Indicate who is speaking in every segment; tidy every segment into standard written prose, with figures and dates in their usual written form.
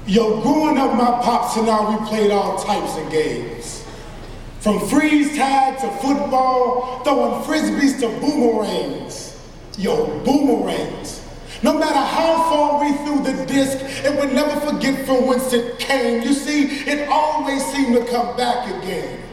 Speaker 1: Yo, growing up, my pops and I, we played all types of games. From freeze tag to football, throwing frisbees to boomerangs. Yo, boomerangs. No matter how far we threw the disc, it would never forget from whence it came. You see, it always seemed to come back again.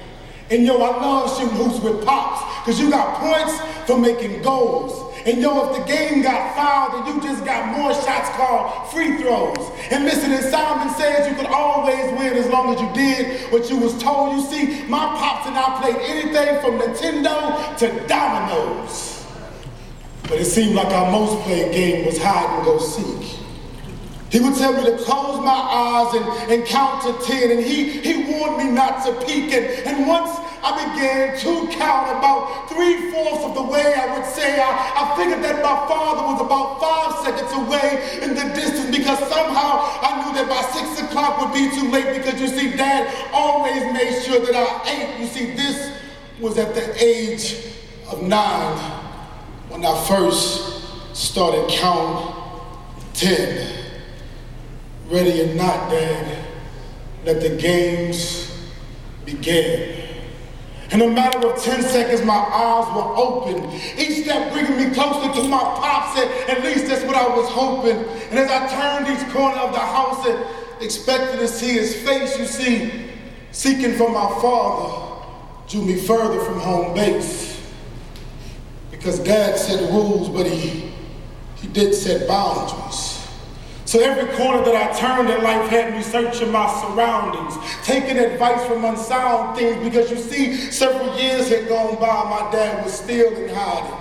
Speaker 1: And yo, I love shooting hoops with pops, because you got points for making goals. And yo, if the game got fouled, then you just got more shots called free throws. And listen, as Simon says, you could always win as long as you did what you was told. You see, my pops and I played anything from Nintendo to dominoes. But it seemed like our most played game was hide and go seek. He would tell me to close my eyes and count to 10, and he warned me not to peek. And once I began to count about 3/4 of the way, I would say, I figured that my father was about 5 seconds away in the distance, because somehow I knew that by 6 o'clock would be too late, because you see, Dad always made sure that I ate. You see, this was at the age of 9 when I first started counting 10. Ready or not, Dad, let the games begin. In a matter of 10 seconds, my eyes were open, each step bringing me closer to my pops, at least that's what I was hoping. And as I turned each corner of the house and expected to see his face, you see, seeking for my father drew me further from home base. Because Dad set rules, but he did set boundaries. So every corner that I turned in life had me searching my surroundings, taking advice from unsound things, because you see, several years had gone by, my dad was still in hiding.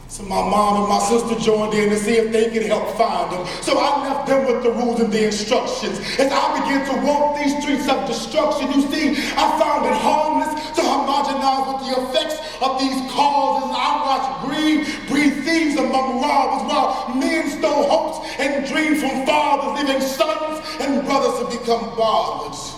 Speaker 1: So my mom and my sister joined in to see if they could help find him. So I left them with the rules and the instructions. As I began to walk these streets of destruction, you see, I found it harmless to homogenize with the effects of these causes. I watched greed breed thieves among robbers, while men stole hopes and dreams from fathers, leaving sons and brothers to become fathers.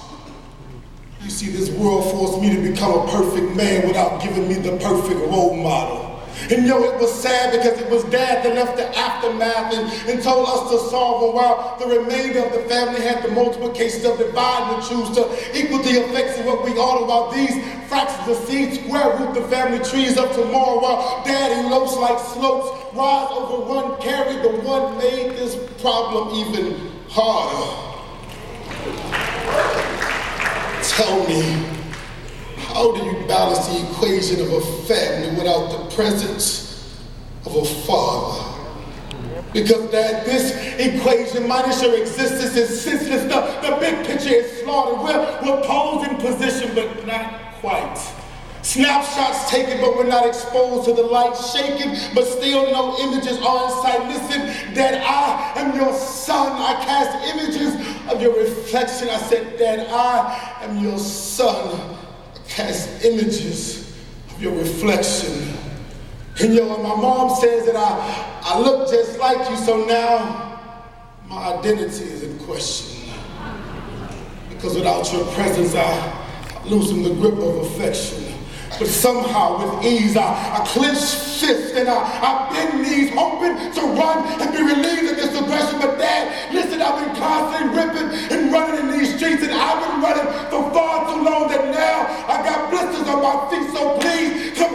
Speaker 1: You see, this world forced me to become a perfect man without giving me the perfect role model. And yo, it was sad, because it was Dad that left the aftermath and told us to solve it, while the remainder of the family had the multiplications of dividing and choose to equal the effects of what we ordered, while these fractions of seeds square root the family trees of tomorrow, while Daddy lopes like slopes, rise over one, carry the one, made this problem even harder. Tell me, how do you balance the equation of a family without the presence of a father? Because Dad, this equation minus your existence is senseless. The big picture is slaughtered. We're posed in position, but not quite. Snapshots taken, but we're not exposed to the light, shaken, but still no images are in sight. Listen, Dad, I am your son. I cast images of your reflection. I said, Dad, I am your son. Cast images of your reflection. And yo, and my mom says that I look just like you, so now my identity is in question. Because without your presence, I loosen the grip of affection. But somehow, with ease, I clench fists and I bend knees, hoping to run and be relieved of this aggression. But Dad, listen, I've been constantly ripping and running in these streets, and I've been running for far too long that now I got blisters on my feet. So please, come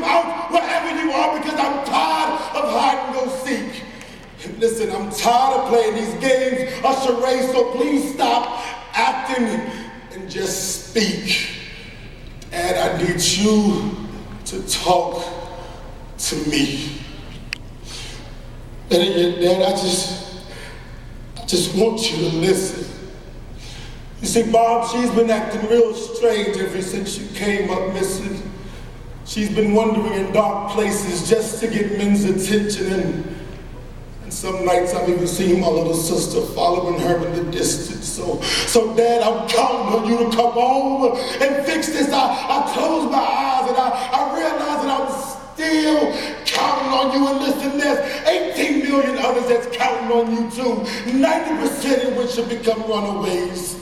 Speaker 1: out, wherever you are, because I'm tired of hide and go seek. And listen, I'm tired of playing these games of charades, so please stop acting and just speak. And I need you to talk to me. And Dad, I just want you to listen. You see, Bob, she's been acting real strange ever since you came up missing. She's been wandering in dark places just to get men's attention, and some nights I've even seen my little sister following her in the distance. So Dad, I'm counting on you to come over and fix this. I close my eyes and I realize that I'm still counting on you. And listen, there's 18 million others that's counting on you too. 90% of which have become runaways.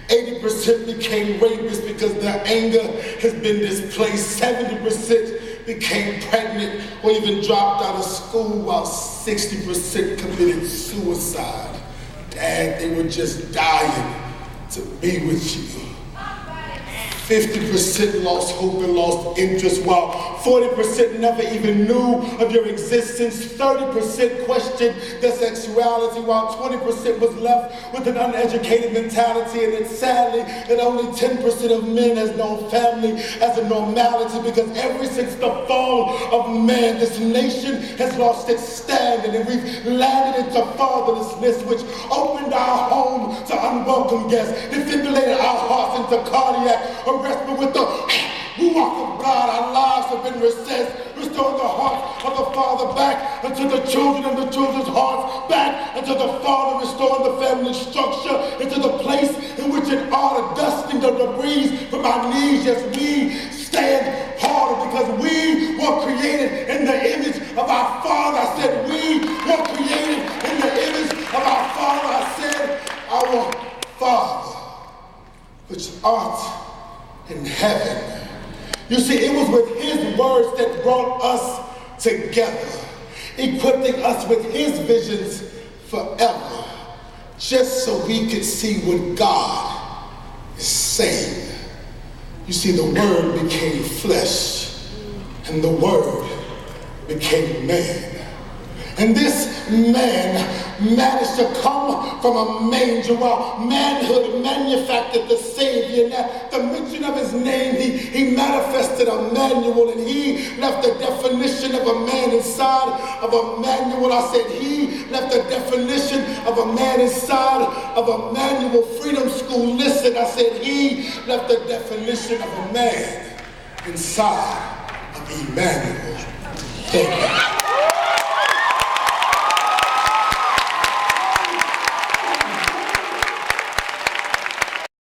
Speaker 1: 80% 60% became rapists because their anger has been displaced. 70% became pregnant or even dropped out of school, while 60% committed suicide. Dad, they were just dying to be with you. 50% lost hope and lost interest, while 40% never even knew of your existence. 30% questioned their sexuality, while 20% was left with an uneducated mentality. And it's sadly that only 10% of men has known family as a normality, because ever since the fall of man, this nation has lost its standing, and we've landed into fatherlessness, which opened our home to unwelcome guests, defibrillated our hearts into cardiac arrest. But with the ruach of God, our lives have been recessed, restored the heart of the father back into the children, and the children's hearts back into the father, restoring the family structure into the place in which it ought to, dusting the debris from our knees. Yes, we stand harder because we were created in the image of our Father. I said we were created in the image of our Father. I said our Father, which art in heaven. You see, it was with his words that brought us together, equipping us with his visions forever, just so we could see what God is saying. You see, the Word became flesh, and the Word became man. And this man managed to come from a manger, while manhood manufactured the Savior. And at the mention of his name, he manifested a manual, and he left the definition of a man inside of a manual. I said he left the definition of a man inside of a manual. Freedom School, listen, I said he left the definition of a man inside of Emmanuel. Thank you.